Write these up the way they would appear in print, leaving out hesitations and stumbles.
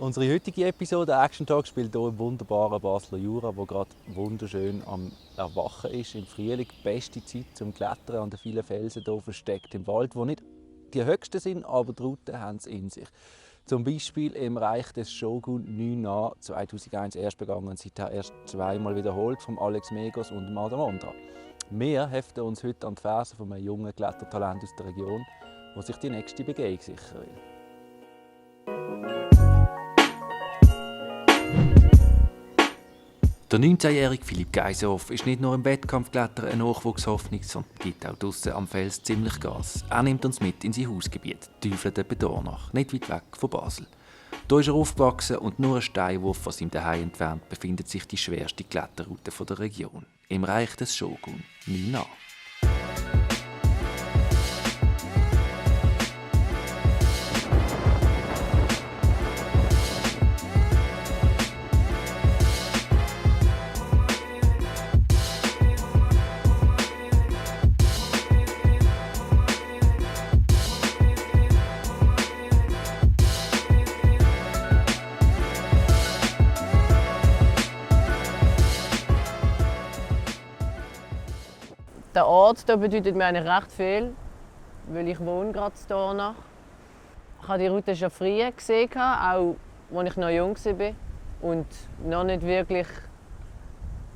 Unsere heutige Episode Action Talk spielt hier im wunderbaren Basler Jura, wo gerade wunderschön am Erwachen ist. Im Frühling beste Zeit zum Klettern an den vielen Felsen hier versteckt im Wald, wo nicht die höchsten sind, aber die Routen haben es in sich. Zum Beispiel im Reich des Shogun 9a 2001 erst begangen und seither erst zweimal wiederholt von Alex Megos und Adam Ondra. Wir heften uns heute an die Fersen von einem jungen Klettertalent aus der Region, der sich die nächste Begehung sichern will. Der 19-jährige Philipp Geisenhoff ist nicht nur im Wettkampfklettern eine Nachwuchshoffnung, sondern gibt auch draussen am Fels ziemlich Gas. Er nimmt uns mit in sein Hausgebiet, Tüfleden bei Dornach, nicht weit weg von Basel. Hier ist er aufgewachsen und nur ein Steinwurf von seinem Zuhause entfernt befindet sich die schwerste Kletterroute der Region, im Reich des Shogun 9a. Der Ort hier bedeutet mir eigentlich recht viel, weil ich wohne gerade in Dornach. Ich habe die Route schon früher gesehen, auch als ich noch jung war und noch nicht wirklich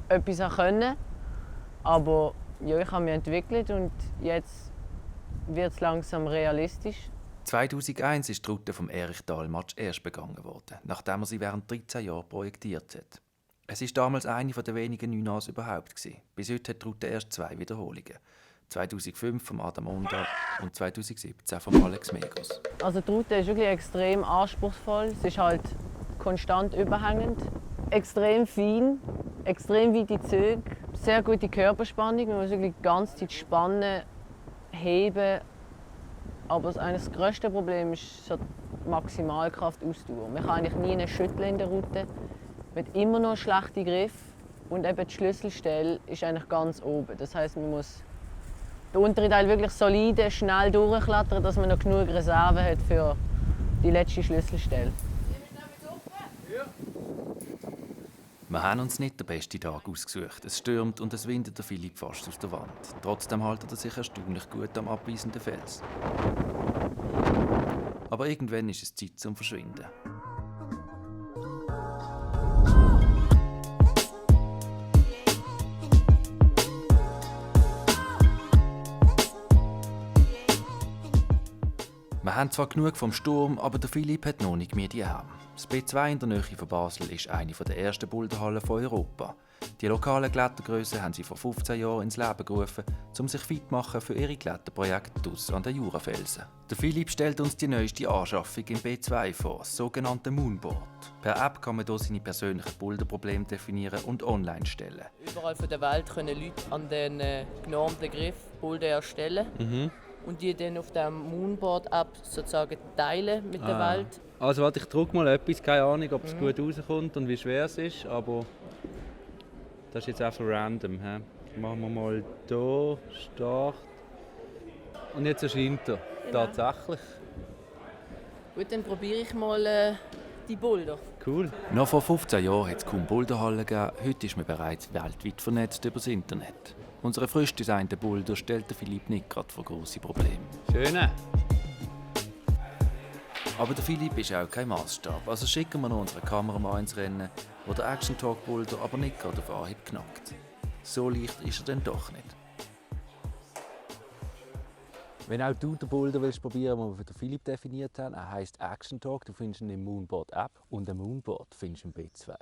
etwas konnte. Aber ja, ich habe mich entwickelt und jetzt wird es langsam realistisch. 2001 ist die Route vom Erich Dalmatsch erst begangen worden, nachdem er sie während 13 Jahren projektiert hat. Es war damals eine der wenigen 9As überhaupt. Bis heute hat die Route erst 2 Wiederholungen. 2005 von Adam Ondra und 2017 von Alex Megos. Also die Route ist wirklich extrem anspruchsvoll. Es ist halt konstant überhängend, extrem fein, extrem weite Züge, sehr gute Körperspannung. Man muss wirklich die ganze Zeit spannen, heben. Aber das grösste Problem ist so die Maximalkraft-Ausdauer. Man kann eigentlich nie schütteln in der Route. Man hat immer noch schlechte Griff und eben die Schlüsselstelle ist eigentlich ganz oben. Das heisst, man muss den unteren Teil wirklich solide, schnell durchklettern, dass man noch genug Reserve hat für die letzte Schlüsselstelle. Wir haben uns nicht den besten Tag ausgesucht. Es stürmt und es windet der Philipp fast aus der Wand. Trotzdem hält er sich erstaunlich gut am abweisenden Fels. Aber irgendwann ist es Zeit zum Verschwinden. Wir haben zwar genug vom Sturm, aber der Philipp hat noch nicht mehr die Arme. Das B2 in der Nähe von Basel ist eine der ersten Boulderhallen von Europa. Die lokalen Klettergrössen haben sie vor 15 Jahren ins Leben gerufen, um sich fit zu machen für ihre Kletterprojekte draussen an den Jurafelsen. Der Philipp stellt uns die neueste Anschaffung im B2 vor, das sogenannte Moonboard. Per App kann man hier seine persönlichen Boulderprobleme definieren und online stellen. Überall von der Welt können Leute an den genormten Griff Boulder erstellen. Und die dann auf dem Moonboard-App sozusagen teilen mit der Welt. Also warte, ich drücke mal etwas, keine Ahnung, ob es gut rauskommt und wie schwer es ist, aber das ist jetzt einfach random. He? Machen wir mal hier, Start. Und jetzt erscheint er, tatsächlich. Gut, dann probiere ich mal die Boulder. Cool. Noch vor 15 Jahren hat es kaum Boulderhallen gegeben, heute ist man bereits weltweit vernetzt über das Internet. Unsere frisch designte Boulder stellt der Philipp nicht gerade vor grosse Probleme. Schöne. Aber der Philipp ist auch kein Massstab. Also schicken wir noch unseren Kameramann ins Rennen, wo der Action Talk Boulder aber nicht gerade auf Anhieb knackt. So leicht ist er dann doch nicht. Wenn auch du den Boulder willst probieren, den wir für den Philipp definiert haben, er heisst Action Talk, du findest ihn im Moonboard App und den Moonboard findest du im B2.